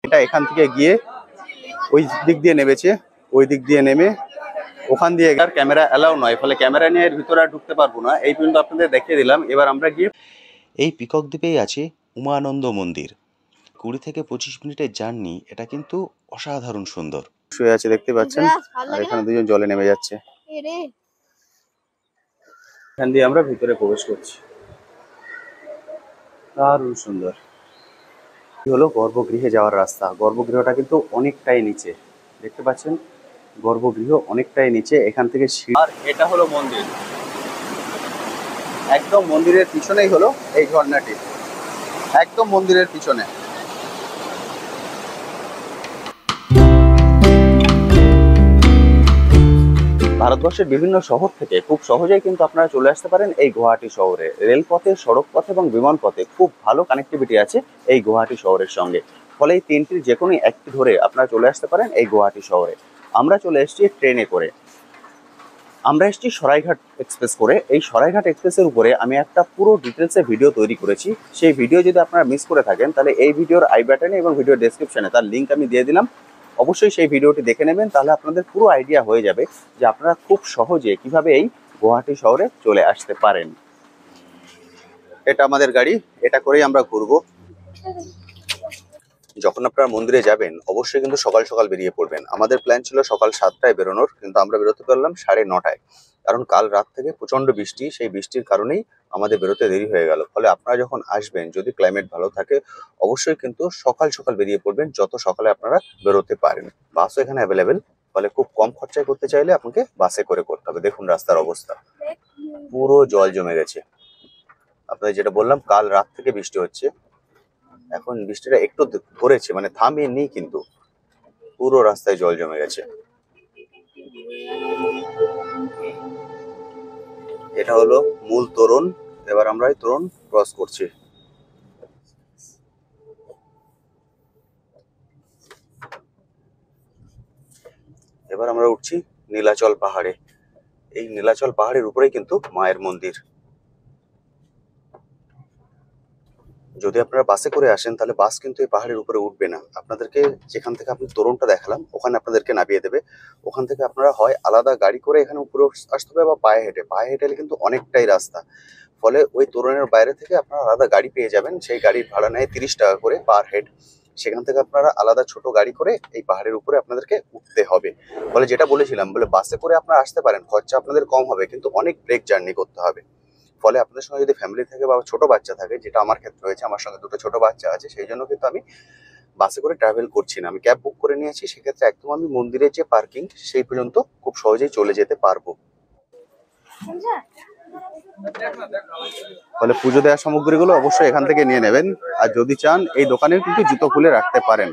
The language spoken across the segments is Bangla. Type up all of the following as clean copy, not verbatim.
এটা এখান থেকে গিয়ে ওই দিক দিয়ে নেমেছে, ওই দিক দিয়ে নেমে ওখান দিয়ে আর ক্যামেরা অ্যালাউ নয়, ফলে ক্যামেরা নিয়ে এর ভিতরে আর ঢুকতে পারবো না। এই পর্যন্ত আপনাদের দেখিয়ে দিলাম। এবার আমরা গিয়ে এই পিকক দ্বীপেই আছে উমানন্দ মন্দির। 20 থেকে 25 মিনিটের জার্নি। এটা কিন্তু অসাধারণ সুন্দর। শুয়ে আছে দেখতে পাচ্ছেন, আর এখানে দুজন জলে নেমে যাচ্ছে। এখান দিয়ে আমরা ভিতরে প্রবেশ করছি। দারুণ সুন্দর। কি হলো গর্ভগৃহে যাওয়ার রাস্তা। গর্ভগৃহটা কিন্তু অনেকটাই নিচে, দেখতে পাচ্ছেন গর্ভগৃহ অনেকটাই নিচে। এখান থেকে আর এটা হলো মন্দির, একদম মন্দিরের পিছনেই হলো এই ঝর্ণাটি, একদম মন্দিরের পিছনে। ভারতবর্ষের বিভিন্ন শহর থেকে খুব সহজেই কিন্তু আপনারা চলে আসতে পারেন এই গুয়াহাটি শহরে। রেলপথে, সড়ক পথে এবং বিমান পথে খুব ভালো কানেক্টিভিটি আছে এই গুয়াহাটি শহরের সঙ্গে। ফলে এই তিনটির যে কোনো একটি ধরে আপনারা চলে আসতে পারেন এই গুয়াহাটি শহরে। আমরা চলে এসেছি ট্রেনে করে, আমরা এসেছি সরাইঘাট এক্সপ্রেস করে। এই সরাইঘাট এক্সপ্রেসের উপরে আমি একটা পুরো ডিটেলসে ভিডিও তৈরি করেছি। সেই ভিডিও যদি আপনারা মিস করে থাকেন তাহলে এই ভিডিওর আই বাটনে এবং ভিডিও ডেসক্রিপশনে তার লিঙ্ক আমি দিয়ে দিলাম। অবশ্যই সেই ভিডিওটি দেখে নেবেন, তাহলে আপনাদের পুরো আইডিয়া হয়ে যাবে যে আপনারা খুব সহজে কিভাবে এই গুয়াহাটি শহরে চলে আসতে পারেন। এটা আমাদের গাড়ি, এটা করেই আমরা ঘুরবো। যখন আপনারা মন্দিরে যাবেন অবশ্যই কিন্তু সকাল সকাল বেরিয়ে পড়বেন। আমাদের প্ল্যান ছিল সকাল 7টায় বেরোনোর, কিন্তু আমরা বেরোতে পারলাম 9:30টায়। কারণ কাল রাত থেকে প্রচন্ড বৃষ্টি, সেই বৃষ্টির কারণেই আমাদের বেরোতে দেরি হয়ে গেল। ফলে আপনারা যখন আসবেন, যদি ক্লাইমেট ভালো থাকে অবশ্যই কিন্তু সকাল সকাল বেরিয়ে পড়বেন, যত সকালে আপনারা বেরোতে পারেন। বাসও এখানে অ্যাভেলেবেল, ফলে খুব কম খরচায় করতে চাইলে আপনাকে বাসে করে করতে হবে। দেখুন রাস্তার অবস্থা, পুরো জল জমে গেছে। আপনাদের যেটা বললাম কাল রাত থেকে বৃষ্টি হচ্ছে, এখন বৃষ্টিটা একটু ধরেছে, মানে থামেনি, কিন্তু পুরো রাস্তায় জল জমে গেছে। এটা হলো মূল তোরণ। এবার আমরা এই তোরণ ক্রস করছি। এবার আমরা উঠছি নীলাচল পাহাড়ে। এই নীলাচল পাহাড়ের উপরেই কিন্তু মায়ের মন্দির। যদি আপনারা বাসে করে আসেন তাহলে বাস কিন্তু এই পাহাড়ের উপরে উঠবে না, আপনাদেরকে যেখান থেকে আপনি তোরণটা দেখালাম ওখানে আপনাদেরকে নামিয়ে দেবে। ওখান থেকে আপনারা হয় আলাদা গাড়ি করে এখানে উপরে আসতে হবে বা পায়ে হেঁটে। পায়ে হেঁটে কিন্তু অনেকটাই রাস্তা, ফলে ওই তোরণের বাইরে থেকে আপনারা আলাদা গাড়ি পেয়ে যাবেন। সেই গাড়ির ভাড়া নেয় 30 টাকা করে পার হেড। সেখান থেকে আপনারা আলাদা ছোট গাড়ি করে এই পাহাড়ের উপরে আপনাদেরকে উঠতে হবে। ফলে যেটা বলেছিলাম, বলে বাসে করে আপনারা আসতে পারেন, খরচা আপনাদের কম হবে, কিন্তু অনেক ব্রেক জার্নি করতে হবে। ফলে আপনাদের সঙ্গে যদি ফ্যামিলি থাকে বা ছোট বাচ্চা থাকে, যেটা আমার ক্ষেত্রে হয়েছে, আমার সঙ্গে দুটো ছোট বাচ্চা আছে, সেই জন্য কিন্তু আমি বাসে করে ট্রাভেল করছি না, আমি ক্যাব বুক করে নিয়েছি। সেক্ষেত্রে একদম আমি মন্দিরের যে পার্কিং সেই পর্যন্ত খুব সহজেই চলে যেতে পারবো। ফলে পুজো দেওয়ার সামগ্রীগুলো অবশ্যই এখান থেকে নিয়ে নেবেন। আর যদি চান এই দোকানে কিন্তু জুতো খুলে রাখতে পারেন।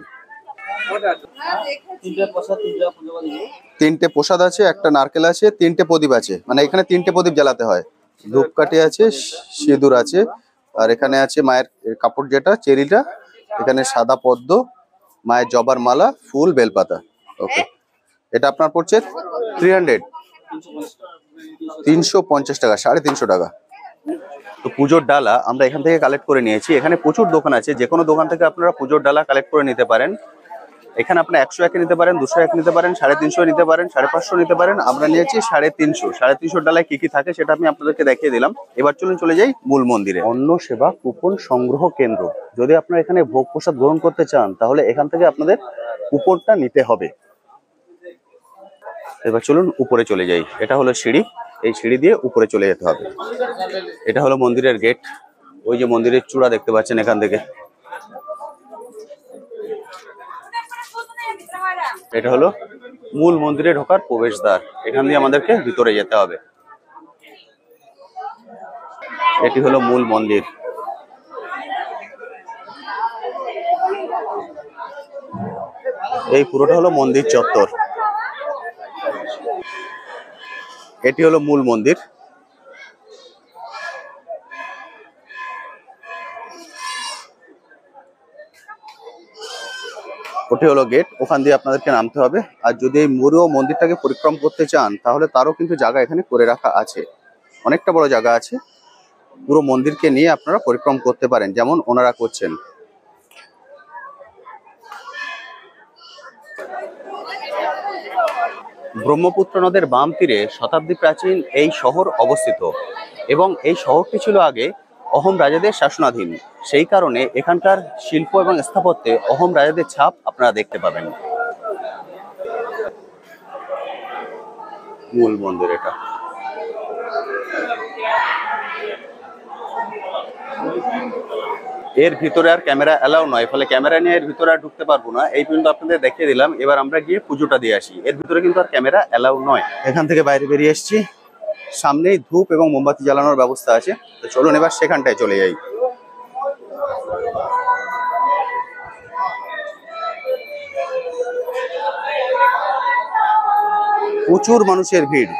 3টে প্রসাদ আছে, একটা নারকেল আছে, 3টে প্রদীপ আছে, মানে এখানে 3টে প্রদীপ জ্বালাতে হয়। ধূপকাঠি আছে, সিঁদুর আছে, আর এখানে আছে মায়ের কাপড় যেটা চেরিটা, এখানে সাদা পদ্ম, মায়ের জবার মালা, ফুল, বেলপাতা। ওকে, এটা আপনার পড়ছে 350 টাকা, 350 টাকা। তো পুজোর ডালা আমরা এখান থেকে কালেক্ট করে নিয়েছি। এখানে প্রচুর দোকান আছে, যে কোনো দোকান থেকে আপনারা পুজোর ডালা কালেক্ট করে নিতে পারেন। এখানে আপনার 101 নিতে পারেন, 201 নিতে পারেন, 350 নিতে পারেন, 550 নিতে পারেন। আমরা নিয়েছি 350। 350 ডালায় কি কি থাকে সেটা আমি আপনাদেরকে দেখিয়ে দিলাম। এবার চলে যাই মূল মন্দিরে। অন্ন সেবা কুপন সংগ্রহ কেন্দ্র। যদি আপনারা এখানে ভোগ প্রসাদ গ্রহণ করতে চান তাহলে এখান থেকে আপনাদের কুপনটা নিতে হবে। এবার চলুন উপরে চলে যাই। এটা হলো সিঁড়ি, এই সিঁড়ি দিয়ে উপরে চলে যেতে হবে। এটা হলো মন্দিরের গেট। ওই যে মন্দিরের চূড়া দেখতে পাচ্ছেন এখান থেকে। এটা হলো মূল মন্দিরে ঢোকার প্রবেশদ্বার। এখান দিয়ে আমাদেরকে ভিতরে যেতে হবে। এটি হলো মূল মন্দির। এই পুরোটা হলো মন্দির চত্বর। এটি হলো মূল মন্দির। ওটি হলো গেট, ওখান দিয়ে আপনাদেরকে নামতে হবে। আর যদি এই পুরো মন্দিরটাকে পরিক্রম করতে চান তাহলে তারও কিন্তু জায়গা এখানে করে রাখা আছে, অনেকটা বড় জায়গা আছে। পুরো মন্দিরকে নিয়ে আপনারা পরিক্রম করতে পারেন, যেমন ওনারা করছেন। ব্রহ্মপুত্র নদের বাম তীরে শতাব্দী প্রাচীন এই শহর অবস্থিত এবং এই শহরটি ছিল আগে অহোম রাজাদের শাসনাধীন। সেই কারণে এখানকার শিল্প এবং স্থাপত্যে অহোম রাজাদের ছাপ আপনারা দেখতে পাবেন। মূল মন্দির এটা। এর ভিতরে আর ক্যামেরা অ্যালাউ নয়, ফলে ক্যামেরা নিয়ে এর ভিতরে আর ঢুকতে পারবো না। এই পর্যন্ত আপনাদের দেখিয়ে দিলাম, এবার আমরা গিয়ে পুজোটা দিয়ে আসি। এর ভিতরে কিন্তু আর ক্যামেরা অ্যালাউ নয়। এখান থেকে বাইরে বেরিয়ে এসেছি, সামনেই ধূপ এবং মোমবাতি জ্বালানোর ব্যবস্থা আছে। তো চলুন এবার সেখানটায় চলে যাই। প্রচুর মানুষের ভিড়।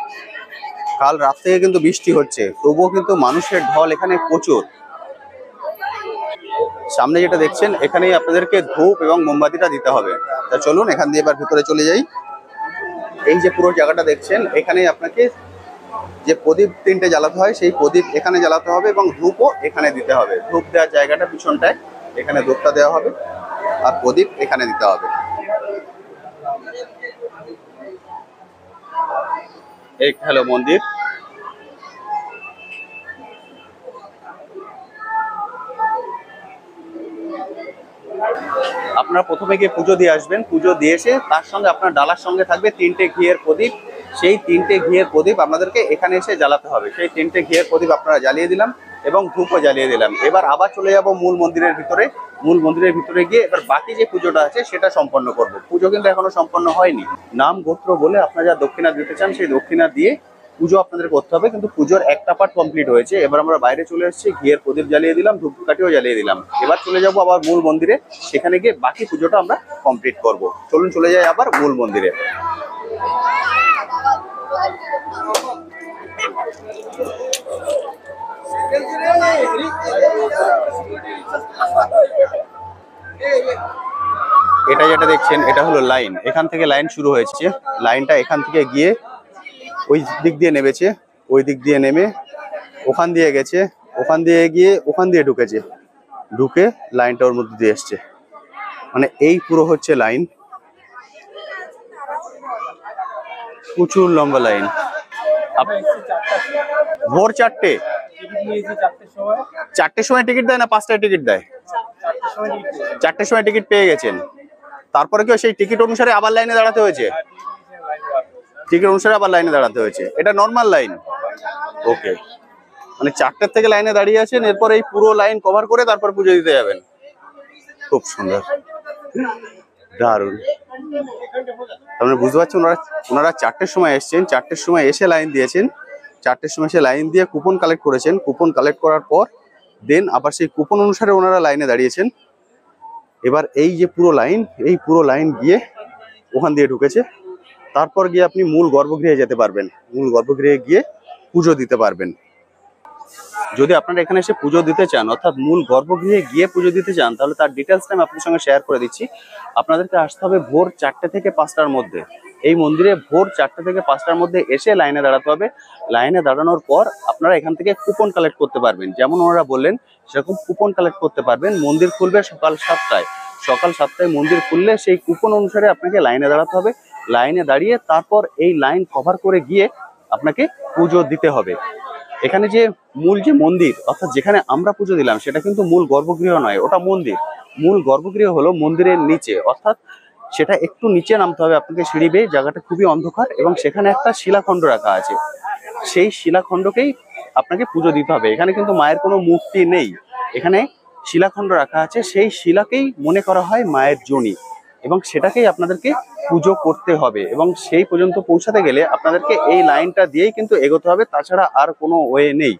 কাল রাত থেকে কিন্তু বৃষ্টি হচ্ছে, তবুও কিন্তু মানুষের ঢল এখানে প্রচুর। সামনে যেটা দেখছেন এখানেই আপনাদেরকে ধূপ এবং মোমবাতিটা দিতে হবে। তা চলুন এখান দিয়ে এবার ভিতরে চলে যাই। এই যে পুরো জায়গাটা দেখছেন, এখানেই আপনাকে যে প্রদীপ 3টে জ্বালাতে হয় সেই প্রদীপ এখানে জ্বালাতে হবে এবং ধূপও এখানে দিতে হবে। ধূপ দেওয়ার জায়গাটা পিছনটায়, এখানে ধূপটা দেওয়া হবে আর প্রদীপ এখানে দিতে হবে। এই হলো মন্দির। আপনারা প্রথমে গিয়ে পুজো দিয়ে আসবেন। পুজো দিয়ে এসে তার সঙ্গে আপনার ডালার সঙ্গে থাকবে 3টে ঘিয়ের প্রদীপ। সেই 3টে ঘিয়ের প্রদীপ আপনাদেরকে এখানে এসে জ্বালাতে হবে। সেই 3টে ঘিয়ের প্রদীপ আপনারা জ্বালিয়ে দিলাম এবং ধূপও জ্বালিয়ে দিলাম। এবার আবার চলে যাব মূল মন্দিরের ভিতরে। মূল মন্দিরের ভিতরে গিয়ে এবার বাকি যে পুজোটা আছে সেটা সম্পন্ন করব। পুজো কিন্তু এখনো সম্পন্ন হয়নি। নাম গোত্র বলে আপনারা যা দক্ষিণা দিতে চান সেই দক্ষিণা দিয়ে পুজো আপনাদের করতে হবে, কিন্তু পুজোর একটা পার্ট কমপ্লিট হয়েছে। এবার আমরা বাইরে চলে এসেছি, ঘিয়ের প্রদীপ জ্বালিয়ে দিলাম, ধূপকাঠিও জ্বালিয়ে দিলাম। এবার চলে যাব আবার মূল মন্দিরে, সেখানে গিয়ে বাকি পুজোটা আমরা কমপ্লিট করব। চলুন চলে যাই আবার মূল মন্দিরে। এটা যেটা দেখছেন এটা হলো লাইন। এখান থেকে লাইন শুরু হয়েছে। লাইনটা এখান থেকে গিয়ে ওই দিক দিয়ে নেমেছে, ওই দিক দিয়ে নেমে ওখান দিয়ে গেছে, ওখান দিয়ে গিয়ে ওখান দিয়ে ঢুকেছে, ঢুকে লাইনটা ওর মধ্যে দিয়ে এসছে। মানে এই পুরো হচ্ছে লাইন, প্রচুর লম্বা লাইন। ভোর 4টে, 4টের সময় টিকিট দেয় না 5টায় টিকিট দেয়? 4টের সময় টিকিট পেয়ে গেছেন, তারপরে কি সেই টিকিট অনুসারে আবার লাইনে দাঁড়াতে হয়েছে? টিকিট অনুসারে আবার লাইনে দাঁড়াতে হয়েছে। এটা নর্মাল লাইন। ওকে, মানে 4টের থেকে লাইনে দাঁড়িয়ে আছেন, এরপর এই পুরো লাইন কভার করে তারপর পুজো দিতে যাবেন। খুব সুন্দর, দারুণ। আপনারা বুঝতে পারছেন ওনারা 4টের সময় এসছেন, 4টের সময় এসে লাইন দিয়েছেন, 4টের সময় এসে লাইন দিয়ে কুপন কালেক্ট করেছেন। কুপন কালেক্ট করার পর দেন আবার সেই কুপন অনুসারে ওনারা লাইনে দাঁড়িয়েছেন। এবার এই যে পুরো লাইন, এই পুরো লাইন গিয়ে ওখান দিয়ে ঢুকেছে। তারপর গিয়ে আপনি মূল গর্ভগৃহে যেতে পারবেন, মূল গর্ভগৃহে গিয়ে পুজো দিতে পারবেন। যদি আপনারা এখানে এসে পুজো দিতে চান, অর্থাৎ মূল গর্ভগৃহে গিয়ে পুজো দিতে চান, তাহলে তার ডিটেলসটা আমি আপনার সঙ্গে শেয়ার করে দিচ্ছি। আপনাদেরকে আসতে হবে ভোর 4টে থেকে 5টার মধ্যে। এই মন্দিরে ভোর 4টে থেকে 5টার মধ্যে এসে লাইনে দাঁড়াতে হবে। লাইনে দাঁড়ানোর পর আপনারা এখান থেকে কুপন কালেক্ট করতে পারবেন, যেমন ওনারা বললেন সেরকম কুপন কালেক্ট করতে পারবেন। মন্দির খুলবে সকাল 7টায়। সকাল 7টায় মন্দির খুললে সেই কুপন অনুসারে আপনাকে লাইনে দাঁড়াতে হবে। লাইনে দাঁড়িয়ে তারপর এই লাইন কভার করে গিয়ে আপনাকে পুজো দিতে হবে। এখানে যে মূল যে মন্দির, অর্থাৎ যেখানে আমরা পুজো দিলাম, সেটা কিন্তু মূল গর্ভগৃহ নয়, ওটা মন্দির। মূল গর্ভগৃহ হলো মন্দিরের নিচে, অর্থাৎ সেটা একটু নিচে নামতে হবে আপনাকে সিঁড়ি বেয়ে। জায়গাটা খুবই অন্ধকার এবং সেখানে একটা শিলাখণ্ড রাখা আছে। সেই শিলাখণ্ডকেই আপনাকে পুজো দিতে হবে। এখানে কিন্তু মায়ের কোনো মূর্তি নেই, এখানে শিলাখণ্ড রাখা আছে। সেই শিলাকেই মনে করা হয় মায়ের যোনি এবং সেটাকেই আপনাদেরকে পুজো করতে হবে। এবং সেই পর্যন্ত পৌঁছাতে গেলে আপনাদেরকে এই লাইনটা দিয়েই কিন্তু এগোতে হবে, তাছাড়া আর কোনো ওয়ে নেই।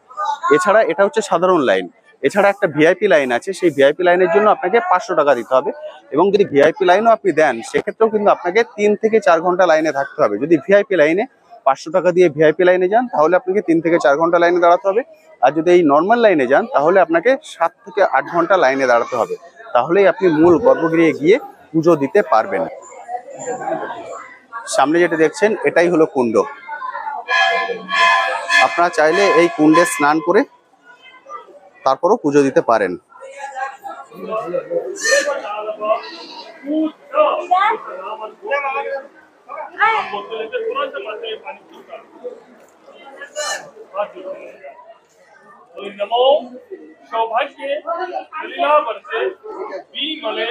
এছাড়া এটা হচ্ছে সাধারণ লাইন। এছাড়া একটা ভিআইপি লাইন আছে, সেই ভিআইপি লাইনের জন্য আপনাকে 500 টাকা দিতে হবে। এবং যদি ভিআইপি লাইনও আপনি দেন, সেক্ষেত্রেও কিন্তু আপনাকে 3 থেকে 4 ঘন্টা লাইনে থাকতে হবে। যদি ভিআইপি লাইনে 500 টাকা দিয়ে ভিআইপি লাইনে যান, তাহলে আপনাকে 3 থেকে 4 ঘন্টা লাইনে দাঁড়াতে হবে। আর যদি এই নর্মাল লাইনে যান, তাহলে আপনাকে 7 থেকে 8 ঘন্টা লাইনে দাঁড়াতে হবে। তাহলেই আপনি মূল গর্ভগৃহে গিয়ে পুজো দিতে পারবেন। সামনে যেটা দেখছেন এটাই হলো কুণ্ড। আপনারা চাইলে এই কুণ্ডে স্নান করে তারপরও পুজো দিতে পারেন। नमो सौभाग्ये लीला वर्षे विमले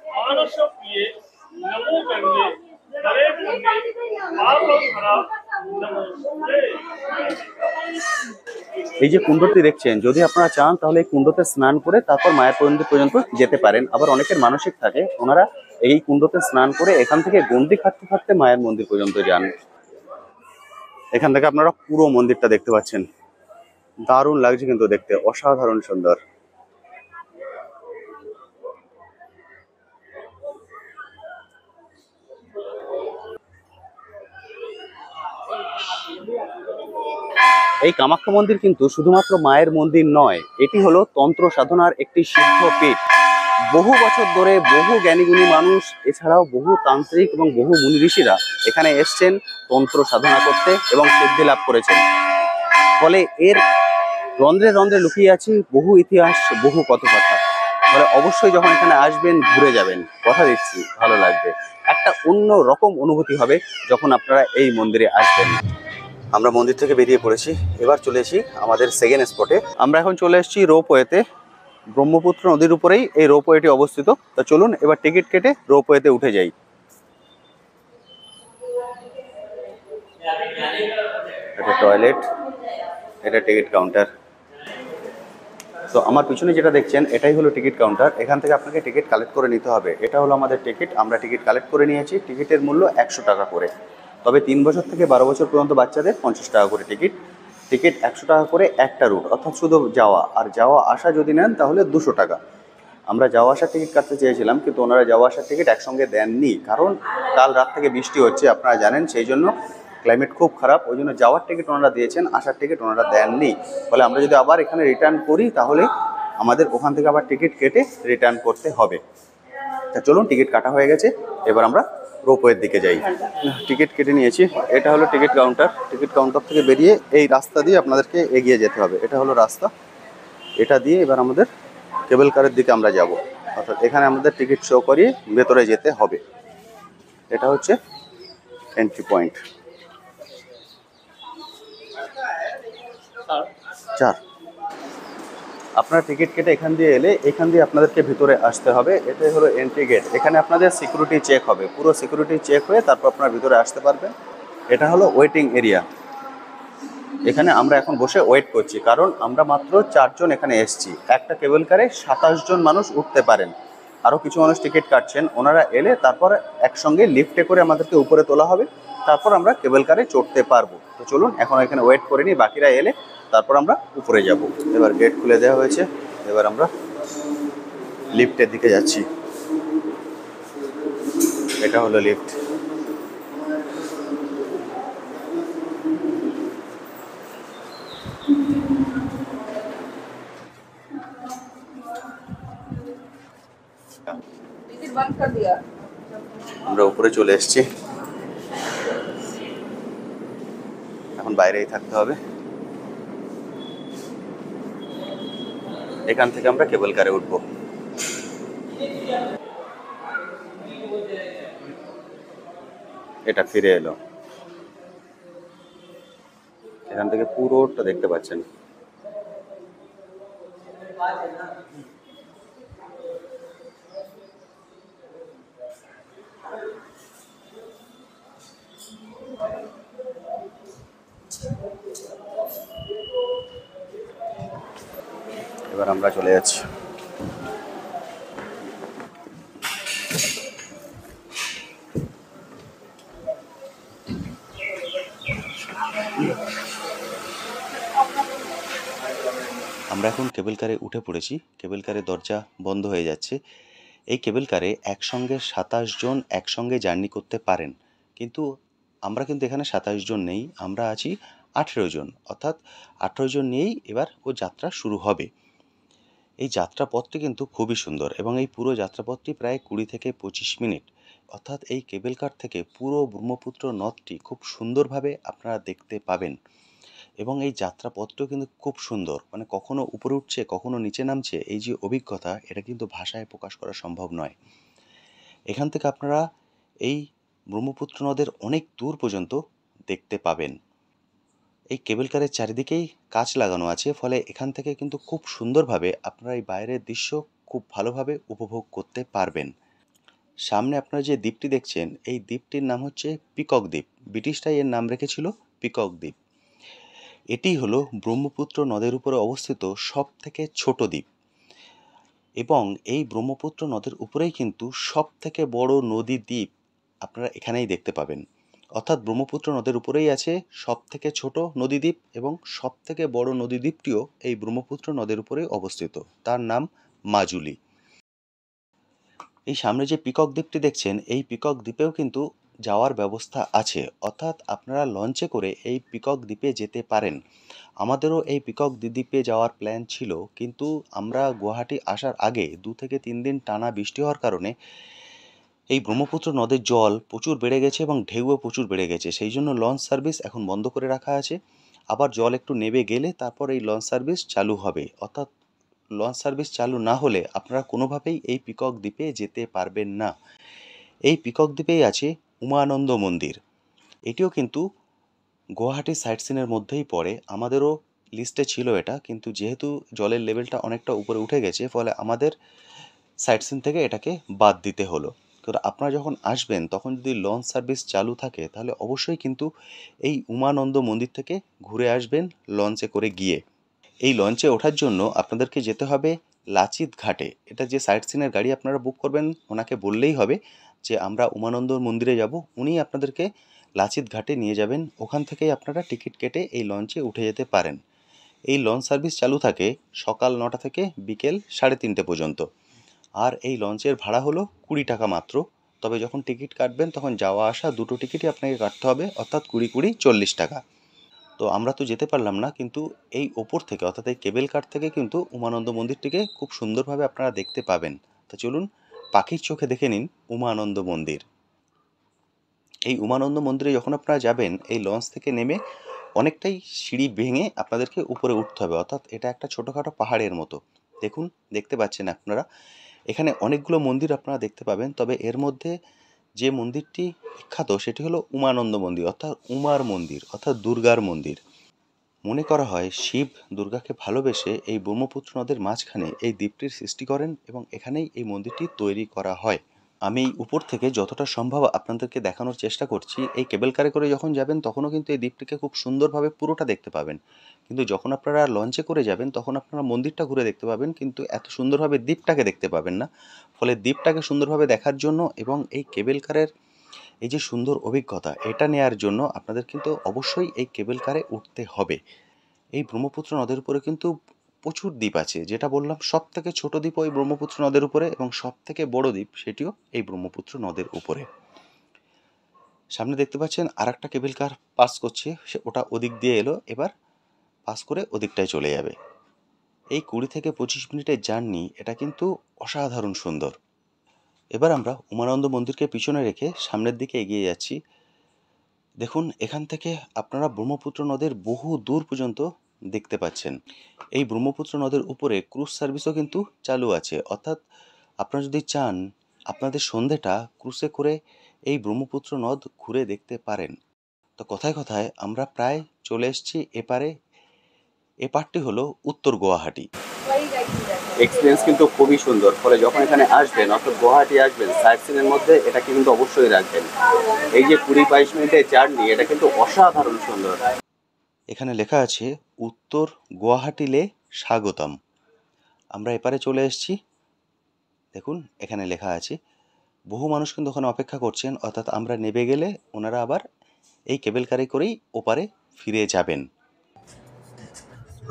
मानस प्रिये नमो गंगे हरे पुण्ये पापं हरा नमोस्ते। এই যে কুণ্ডটি দেখছেন, যদি আপনারা চান তাহলে এই কুণ্ডতে স্নান করে তারপর মায়ের মন্দির পর্যন্ত যেতে পারেন। আবার অনেকের মানসিক থাকে, ওনারা এই কুণ্ডতে স্নান করে এখান থেকে গন্ডি খাটতে খাটতে মায়ের মন্দির পর্যন্ত যান। এখান থেকে আপনারা পুরো মন্দিরটা দেখতে পাচ্ছেন, দারুণ লাগছে কিন্তু দেখতে, অসাধারণ সুন্দর। এই কামাখ্যা মন্দির কিন্তু শুধুমাত্র মায়ের মন্দির নয়, এটি হলো তন্ত্র সাধনার একটি সিদ্ধ পীঠ। বহু বছর ধরে বহু জ্ঞানীগুণী মানুষ, এছাড়াও বহু তান্ত্রিক এবং বহু মুনি ঋষিরা এখানে এসছেন তন্ত্র সাধনা করতে এবং সিদ্ধি লাভ করেছেন। ফলে এর রন্ধ্রে রন্ধ্রে লুকিয়ে আছে বহু ইতিহাস, বহু কথোপকথা। ফলে অবশ্যই যখন এখানে আসবেন ঘুরে যাবেন, কথা দিচ্ছি ভালো লাগবে। একটা অন্য রকম অনুভূতি হবে যখন আপনারা এই মন্দিরে আসবেন। আমরা মন্দির থেকে বেরিয়ে পড়েছি, এবার চলে এসেছি আমাদের সেকেন্ড স্পটে। আমরা এখন চলে এসেছি রোপওয়েতে। ব্রহ্মপুত্র নদীর উপরেই এই রোপওয়েটি অবস্থিত। তা চলুন এবার টিকিট কেটে রোপওয়েতে উঠে যাই। এটা টয়লেট, এটা টিকিট কাউন্টার। তো আমার পিছনে যেটা দেখছেন এটাই হলো টিকিট কাউন্টার। এখান থেকে আপনাকে টিকিট কালেক্ট করে নিতে হবে। এটা হলো আমাদের টিকিট, আমরা টিকিট কালেক্ট করে নিয়েছি। টিকিটের মূল্য 100 টাকা করে। তবে 3 বছর থেকে 12 বছর পর্যন্ত বাচ্চাদের 50 টাকা করে টিকিট। 100 টাকা করে একটা রুট, অর্থাৎ শুধু যাওয়া, আর যাওয়া আসা যদি নেন তাহলে 200 টাকা। আমরা যাওয়া আসার টিকিট কাটতে চেয়েছিলাম, কিন্তু ওনারা যাওয়া আসার টিকিট একসঙ্গে দেননি, কারণ কাল রাত থেকে বৃষ্টি হচ্ছে আপনারা জানেন, সেই জন্য ক্লাইমেট খুব খারাপ, ওই জন্য যাওয়ার টিকিট ওনারা দিয়েছেন, আসার টিকিট ওনারা দেননি। ফলে আমরা যদি আবার এখানে রিটার্ন করি তাহলে আমাদের ওখান থেকে আবার টিকিট কেটে রিটার্ন করতে হবে। তা চলুন, টিকিট কাটা হয়ে গেছে, এবার আমরা রোপওয়ের দিকে যাই। টিকিট কেটে নিয়েছি, এটা হলো টিকিট কাউন্টার। টিকিট কাউন্টার থেকে বেরিয়ে এই রাস্তা দিয়ে আপনাদেরকে এগিয়ে যেতে হবে। এটা হলো রাস্তা, এটা দিয়ে এবার আমাদের কেবল কারের দিকে আমরা যাব। অর্থাৎ এখানে আমাদের টিকিট শো করিয়ে ভেতরে যেতে হবে। এটা হচ্ছে এন্ট্রি পয়েন্ট 4। আপনারা টিকিট কেটে এখান দিয়ে এলে এখান দিয়ে আপনাদেরকে ভিতরে আসতে হবে। এটাই হলো এন্ট্রি গেট। এখানে আপনাদের সিকিউরিটি চেক হবে, পুরো সিকিউরিটি চেক হয়ে তারপর আপনারা ভিতরে আসতে পারবেন। এটা হলো ওয়েটিং এরিয়া। এখানে আমরা এখন বসে ওয়েট করছি, কারণ আমরা মাত্র 4 জন এখানে এসেছি। একটা কেবল কারে 27 জন মানুষ উঠতে পারেন। আরও কিছু মানুষ টিকিট কাটছেন, ওনারা এলে তারপর একসঙ্গে লিফটে করে আমাদেরকে উপরে তোলা হবে, তারপর আমরা কেবল কারে চড়তে পারবো। তো চলুন এখন এখানে ওয়েট করে নিই, বাকিরা এলে তারপর আমরা উপরে যাব। এবার গেট খুলে দেওয়া হয়েছে, এবার আমরা লিফটের দিকে যাচ্ছি। এটা হলো লিফট। আমরা উপরে চলে এসেছি, এখন বাইরেই থাকতে হবে। এখান থেকে আমরা কেবল কারে উঠবো। এটা ফিরে এলো, এখান থেকে পুরোটা দেখতে পাচ্ছেন। এবার আমরা চলে যাচ্ছি। আমরা এখন কেবল কারে উঠে পড়েছি। কেবল কারের দরজা বন্ধ হয়ে যাচ্ছে। এই কেবল কারে একসঙ্গে 27 জন একসঙ্গে জার্নি করতে পারেন, কিন্তু আমরা কিন্তু এখানে 27 জন নেই, আমরা আছি 18 জন। অর্থাৎ 18 জন নিয়েই এবার যাত্রা শুরু হবে। এই যাত্রাপথটি কিন্তু খুবই সুন্দর এবং এই পুরো যাত্রাপথটি প্রায় 20 থেকে 25 মিনিট। অর্থাৎ এই কেবল কার থেকে পুরো ব্রহ্মপুত্র নদটি খুব সুন্দরভাবে আপনারা দেখতে পাবেন। এবং এই যাত্রাপথটিও কিন্তু খুব সুন্দর, মানে কখনো উপরে উঠছে কখনো নিচে নামছে, এই যে অভিজ্ঞতা, এটা কিন্তু ভাষায় প্রকাশ করা সম্ভব নয়। এখান থেকে আপনারা এই ব্রহ্মপুত্র নদের অনেক দূর পর্যন্ত দেখতে পাবেন। এই কেবল কারের চারিদিকেই কাঁচ লাগানো আছে, ফলে এখান থেকে কিন্তু খুব সুন্দরভাবে আপনারা এই বাইরের দৃশ্য খুব ভালোভাবে উপভোগ করতে পারবেন। সামনে আপনারা যে দ্বীপটি দেখছেন, এই দ্বীপটির নাম হচ্ছে পিকক দ্বীপ। ব্রিটিশরাই এর নাম রেখেছিল পিকক দ্বীপ। এটি হলো ব্রহ্মপুত্র নদের উপরে অবস্থিত সব থেকে ছোট দ্বীপ, এবং এই ব্রহ্মপুত্র নদের উপরেই কিন্তু সব থেকে বড় নদী দ্বীপ আপনারা এখানেই দেখতে পাবেন। অর্থাৎ ব্রহ্মপুত্র নদের উপরেই আছে সব থেকে ছোট নদীদ্বীপ, এবং সব থেকে বড় নদীদ্বীপটিও এই ব্রহ্মপুত্র নদের উপরেই অবস্থিত, তার নাম মাজুলি। এই সামনে যে পিকক দ্বীপটি দেখছেন, এই পিকক দ্বীপেও কিন্তু যাওয়ার ব্যবস্থা আছে, অর্থাৎ আপনারা লঞ্চে করে এই পিকক দ্বীপে যেতে পারেন। আমাদেরও এই পিকক দ্বীপে যাওয়ার প্ল্যান ছিল, কিন্তু আমরা গুয়াহাটি আসার আগে 2 থেকে 3 দিন টানা বৃষ্টি হওয়ার কারণে এই ব্রহ্মপুত্র নদের জল প্রচুর বেড়ে গেছে এবং ঢেউও প্রচুর বেড়ে গেছে, সেই জন্য লঞ্চ সার্ভিস এখন বন্ধ করে রাখা আছে। আবার জল একটু নেমে গেলে তারপর এই লঞ্চ সার্ভিস চালু হবে, অর্থাৎ লঞ্চ সার্ভিস চালু না হলে আপনারা কোনোভাবেই এই পিকক দ্বীপে যেতে পারবেন না। এই পিকক দ্বীপেই আছে উমানন্দ মন্দির। এটিও কিন্তু গুয়াহাটি সাইট সিনের মধ্যেই পড়ে। আমাদেরও লিস্টে ছিল এটা, কিন্তু যেহেতু জলের লেভেলটা অনেকটা উপরে উঠে গেছে, ফলে আমাদের সাইট সিন থেকে এটাকে বাদ দিতে হলো। তো আপনারা যখন আসবেন তখন যদি লঞ্চ সার্ভিস চালু থাকে, তাহলে অবশ্যই কিন্তু এই উমানন্দ মন্দির থেকে ঘুরে আসবেন লঞ্চে করে গিয়ে। এই লঞ্চে ওঠার জন্য আপনাদেরকে যেতে হবে লাচিত ঘাটে। এটা যে সাইট সিনের গাড়ি আপনারা বুক করবেন, ওনাকে বললেই হবে যে আমরা উমানন্দ মন্দিরে যাব, উনি আপনাদেরকে লাচিত ঘাটে নিয়ে যাবেন। ওখান থেকেই আপনারা টিকিট কেটে এই লঞ্চে উঠে যেতে পারেন। এই লঞ্চ সার্ভিস চালু থাকে সকাল 9টা থেকে বিকেল 3:30 পর্যন্ত, আর এই লঞ্চের ভাড়া হলো 20 টাকা মাত্র। তবে যখন টিকিট কাটবেন তখন যাওয়া আসা দুটো টিকিটই আপনাকে কাটতে হবে, অর্থাৎ 20 40 টাকা। তো আমরা তো যেতে পারলাম না, কিন্তু এই ওপর থেকে অর্থাৎ এই কেবল কার থেকে কিন্তু উমানন্দ মন্দিরটিকে খুব সুন্দরভাবে আপনারা দেখতে পাবেন। তো চলুন পাখির চোখে দেখে নিন উমানন্দ মন্দির। এই উমানন্দ মন্দিরে যখন আপনারা যাবেন, এই লঞ্চ থেকে নেমে অনেকটাই সিঁড়ি ভেঙে আপনাদেরকে উপরে উঠতে হবে, অর্থাৎ এটা একটা ছোটোখাটো পাহাড়ের মতো। দেখুন, দেখতে পাচ্ছেন আপনারা, এখানে অনেকগুলো মন্দির আপনারা দেখতে পাবেন, তবে এর মধ্যে যে মন্দিরটি বিখ্যাত সেটি হলো উমানন্দ মন্দির, অর্থাৎ উমার মন্দির, অর্থাৎ দুর্গার মন্দির। মনে করা হয় শিব দুর্গাকে ভালোবেসে এই ব্রহ্মপুত্র নদের মাঝখানে এই দ্বীপটির সৃষ্টি করেন, এবং এখানেই এই মন্দিরটি তৈরি করা হয়। আমি উপর থেকে যতটা সম্ভব আপনাদেরকে দেখানোর চেষ্টা করছি। এই কেবল কারে করে যখন যাবেন তখনও কিন্তু এই দ্বীপটিকে খুব সুন্দরভাবে পুরোটা দেখতে পাবেন, কিন্তু যখন আপনারা লঞ্চে করে যাবেন তখন আপনারা মন্দিরটা ঘুরে দেখতে পাবেন, কিন্তু এত সুন্দরভাবে দ্বীপটাকে দেখতে পাবেন না। ফলে দ্বীপটাকে সুন্দরভাবে দেখার জন্য এবং এই কেবল কারের এই যে সুন্দর অভিজ্ঞতা, এটা নেয়ার জন্য আপনাদের কিন্তু অবশ্যই এই কেবল কারে উঠতে হবে। এই ব্রহ্মপুত্র নদের উপরে কিন্তু প্রচুর দ্বীপ আছে, যেটা বললাম সব থেকে ছোট দ্বীপ ওই ব্রহ্মপুত্র নদের উপরে, এবং সব থেকে বড় দ্বীপ সেটিও এই ব্রহ্মপুত্র নদের উপরে। সামনে দেখতে পাচ্ছেন আর একটা কেবল কার পাস করছে, ওটা ওদিক দিয়ে এলো, এবার পাস করে ওদিকটায় চলে যাবে। এই 20 থেকে 25 মিনিটের জার্নি, এটা কিন্তু অসাধারণ সুন্দর। এবার আমরা উমানন্দ মন্দিরকে পিছনে রেখে সামনের দিকে এগিয়ে যাচ্ছি। দেখুন, এখান থেকে আপনারা ব্রহ্মপুত্র নদের বহু দূর পর্যন্ত দেখতে পাচ্ছেন। এই ব্রহ্মপুত্র নদের উপরে ক্রুজ সার্ভিসও কিন্তু চালু আছে, অর্থাৎ আপনারা যদি চান আপনাদের সন্ধেটা ক্রুজে করে এই ব্রহ্মপুত্র নদ ঘুরে দেখতে পারেন। তো কথায় কথায় আমরা প্রায় চলে এসেছি এপারে। এপারটি হলো উত্তর গুয়াহাটি। এক্সপিরিয়েন্স কিন্তু খুবই সুন্দর, ফলে যখন এখানে আসবেন অর্থাৎ গুয়াহাটি আসবেন, সাইট সিনের মধ্যে এটাকে কিন্তু অবশ্যই রাখবেন। এই যে 20-22 মিনিটের জার্নি, এটা কিন্তু অসাধারণ সুন্দর। এখানে লেখা আছে উত্তর গুয়াহাটিলে স্বাগতম। আমরা এপারে চলে এসেছি, দেখুন এখানে লেখা আছে। বহু মানুষ কিন্তু ওখানে অপেক্ষা করছেন, অর্থাৎ আমরা নেমে গেলে ওনারা আবার এই কেবল কারে করেই ওপারে ফিরে যাবেন।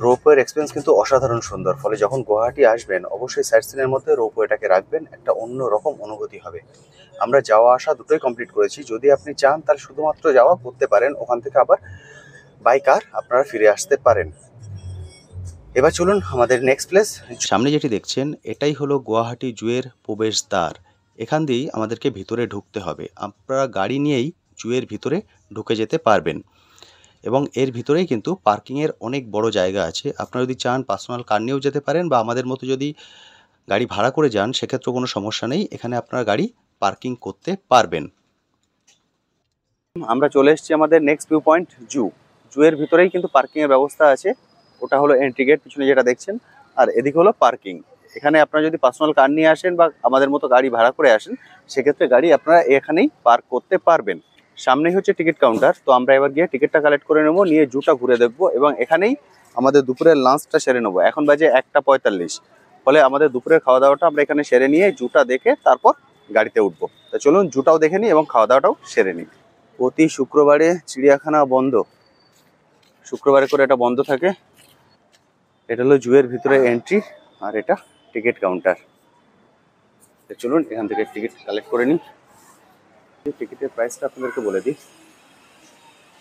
রোপওয়ের এক্সপিরিয়েন্স কিন্তু অসাধারণ সুন্দর, ফলে যখন গুয়াহাটি আসবেন অবশ্যই সাইট সিনের মধ্যে রোপওয়েটাকে রাখবেন, একটা অন্য রকম অনুভূতি হবে। আমরা যাওয়া আসা দুটোই কমপ্লিট করেছি, যদি আপনি চান তাহলে শুধুমাত্র যাওয়া করতে পারেন, ওখান থেকে আবার বাই কার আপনারা ফিরে আসতে পারেন। এবার চলুন আমাদের নেক্সট প্লেস। সামনে যেটি দেখছেন এটাই হলো গুয়াহাটি জুয়ের প্রবেশদ্বার। এখান দিয়েই আমাদেরকে ভিতরে ঢুকতে হবে। আপনারা গাড়ি নিয়েই জুয়ের ভিতরে ঢুকে যেতে পারবেন, এবং এর ভিতরেই কিন্তু পার্কিংয়ের অনেক বড় জায়গা আছে। আপনারা যদি চান পার্সোনাল কার নিয়েও যেতে পারেন, বা আমাদের মতো যদি গাড়ি ভাড়া করে যান সেক্ষেত্রেও কোনো সমস্যা নেই, এখানে আপনারা গাড়ি পার্কিং করতে পারবেন। আমরা চলে এসেছি আমাদের নেক্সট ভিউ পয়েন্ট জু এর ভিতরেই কিন্তু পার্কিং এর ব্যবস্থা আছে। ওটা হলো এন্ট্রি গেট, পিছনে যেটা দেখছেন, আর এদিকে হলো পার্কিং। এখানে আপনারা যদি পার্সোনাল কার নিয়ে আসেন বা আমাদের মতো গাড়ি ভাড়া করে আসেন, সেক্ষেত্রে গাড়ি আপনারা এখানেই পার্ক করতে পারবেন। সামনেই হচ্ছে টিকিট কাউন্টার। তো আমরা এবার গিয়ে টিকিটটা কালেক্ট করে নেবো, নিয়ে জুটা ঘুরে দেখবো এবং এখানেই আমাদের দুপুরের লাঞ্চটা সেরে নেবো। এখন বাজে 1:45, ফলে আমাদের দুপুরের খাওয়া দাওয়াটা আমরা এখানে সেরে নিয়ে জুটা দেখে তারপর গাড়িতে উঠবো। তো চলুন জুটাও দেখে নিই এবং খাওয়া দাওয়াটাও সেরে নিই। প্রতি শুক্রবারে চিড়িয়াখানা বন্ধ, শুক্রবারে করে এটা বন্ধ থাকে। এটা হলো জুয়ের ভিতরে এন্ট্রি, আর এটা টিকিট কাউন্টার। চলুন এখান থেকে টিকিট কালেক্ট করে নিই। টিকিটের প্রাইসটা আপনাদেরকে বলে দিই।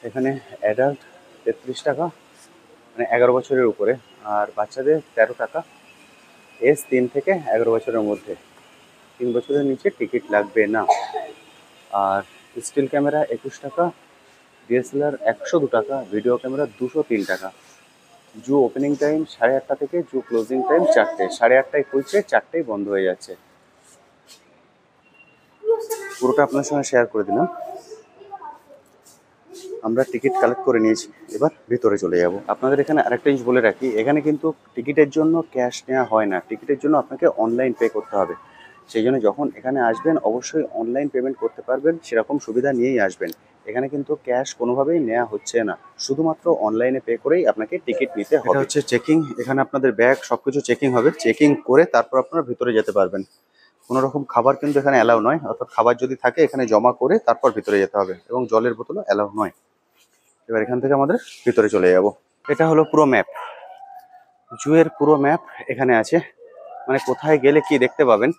এখানে অ্যাডাল্ট 33 টাকা, মানে 11 বছরের উপরে, আর বাচ্চাদের 13 টাকা। এজ 3 থেকে 11 বছরের মধ্যে, 3 বছরের নিচে টিকিট লাগবে না। আর স্টিল ক্যামেরা 21 টাকা, ডিএসএলআর 102 টাকা, ভিডিও ক্যামেরা 203 টাকা। জু ওপেনিং টাইম 8:30 থেকে, জু ক্লোজিং টাইম 4টে। 8:30টায় খুলছে, 4টেই বন্ধ হয়ে যাচ্ছে। পুরোটা আপনার সঙ্গে শেয়ার করে দিলাম। আমরা টিকিট কালেক্ট করে নিয়েছি, এবার ভিতরে চলে যাব। আপনাদের এখানে আরেকটা জিনিস বলে রাখি, এখানে কিন্তু টিকিটের জন্য ক্যাশ নেওয়া হয় না, টিকিটের জন্য আপনাকে অনলাইন পে করতে হবে। সেই জন্য যখন এখানে আসবেন অবশ্যই অনলাইন পেমেন্ট করতে পারবেন, সেরকম সুবিধা নিয়েই আসবেন। এখানে কিন্তু ক্যাশ কোনোভাবেই নেওয়া হচ্ছে না, শুধুমাত্র অনলাইনে পে করেই আপনাকে টিকিট নিতে হবে। এটা হচ্ছে চেকিং, এখানে আপনাদের ব্যাগ সবকিছু চেকিং হবে, চেকিং করে তারপর আপনারা ভিতরে যেতে পারবেন। কোনো রকম খাবার কিন্তু এখানে অ্যালাউ নয়, অর্থাৎ খাবার যদি থাকে এখানে জমা করে তারপর ভিতরে যেতে হবে, এবং জলের বোতলও অ্যালাউ নয়। এবার এখান থেকে আমাদের ভিতরে চলে যাব। এটা হলো পুরো ম্যাপ, জুয়ের পুরো ম্যাপ এখানে আছে, মানে কোথায় গেলে কি দেখতে পাবেন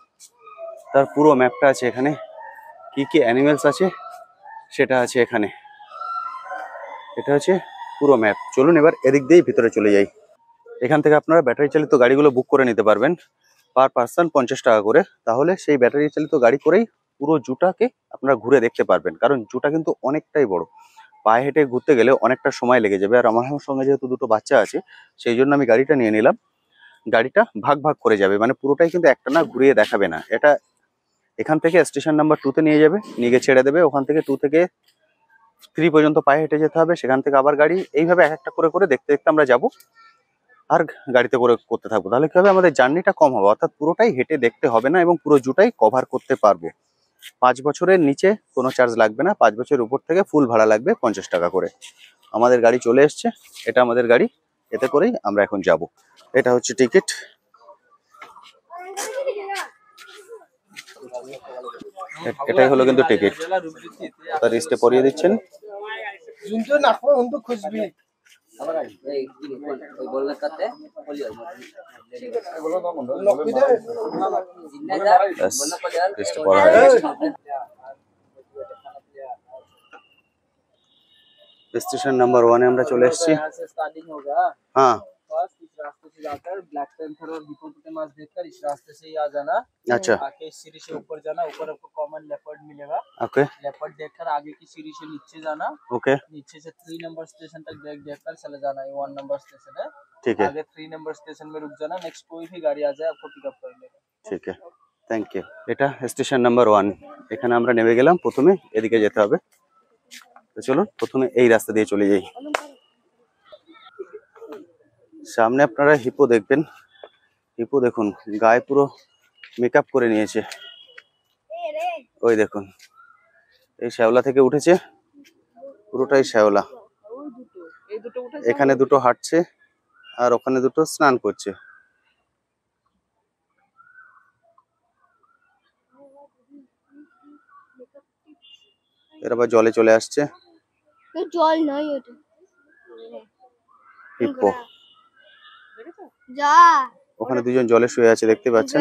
তার পুরো ম্যাপটা আছে এখানে। কি কি অ্যানিমেলস আছে সেটা আছে এখানে। এটা হচ্ছে পুরো ম্যাপ। চলুন এবার এদিক দিয়েই ভিতরে চলে যাই। এখান থেকে আপনারা ব্যাটারি চালিত গাড়িগুলো বুক করে নিতে পারবেন, পার পার্সন 50 টাকা করে। তাহলে সেই ব্যাটারি চালিত গাড়ি করেই পুরো জুটাকে আপনারা ঘুরে দেখতে পারবেন, কারণ জুটা কিন্তু অনেকটাই বড়। পায়ে হেঁটে ঘুরতে গেলে অনেকটা সময় লেগে যাবে, আর আমার সঙ্গে যেহেতু দুটো বাচ্চা আছে সেই জন্য আমি গাড়িটা নিয়ে নিলাম। গাড়িটা ভাগ ভাগ করে যাবে, মানে পুরোটাই কিন্তু একটা না ঘুরিয়ে দেখাবে না। এটা এখান থেকে স্টেশন নাম্বার 2-তে নিয়ে যাবে, নিয়ে গিয়ে ছেড়ে দেবে। ওখান থেকে 2 থেকে 3 পর্যন্ত পায়ে হেঁটে যেতে হবে, সেখান থেকে আবার গাড়ি, এইভাবে এক একটা করে করে দেখতে দেখতে আমরা যাব আর গাড়িতে করে করতে থাকবো। তাহলে কি হবে, আমাদের জার্নিটা কম হবে, অর্থাৎ পুরোটাই হেঁটে দেখতে হবে না এবং পুরো জুটাই কভার করতে পারবো। 5 বছরের নিচে কোনো চার্জ লাগবে না, 5 বছরের উপর থেকে ফুল ভাড়া লাগবে 50 টাকা করে। আমাদের গাড়ি চলে এসছে, এটা আমাদের গাড়ি, এতে করেই আমরা এখন যাব। এটা হচ্ছে টিকিট। এটাই হলো কিন্তু টিকিট, তার রিস্টে পরিয়ে দিচ্ছেন। स्टेशन नंबर 1 আমরা চলে এসেছি। हाँ रास्ते से जाकर ब्लैक पैंथर और हिपोपोटामस देखकर इस रास्ते से ही आ जाना। अच्छा, आके इस सीढ़ी से ऊपर जाना, ऊपर आपको कॉमन लेपर्ड मिलेगा। ओके लेपर्ड देखकर आगे की सीढ़ी से नीचे जाना, ओके, नीचे से 3 नंबर स्टेशन तक देखकर चले जाना। ये 1 नंबर स्टेशन है, ठीक है आगे 3 नंबर स्टेशन में रुक जाना। नेक्स्ट कोई भी गाड़ी आ जाए आपको पिकअप कर लेगा। ঠিক আছে, থ্যাংক ইউ। এটা স্টেশন নাম্বার 1, এখানে আমরা নেমে গেলাম। প্রথমে এদিকে যেতে হবে, তো চলুন প্রথমে এই রাস্তা দিয়ে চলে যাই। সামনে আপনারা হিপো দেখবেন, হিপো দেখুন গায়ে পুরো মেকআপ করে নিয়েছে। ওই দেখুন, এই শ্যাওলা থেকে উঠেছে, পুরোটাই শ্যাওলা। এখানে দুটো হাঁটছে আর ওখানে দুটো স্নান করছে। এর আবার জলে চলে আসছে। জল নয় ওটা, হিপো। যা ওখানে দুজন জলে শুয়ে আছে দেখতে পাচ্ছেন,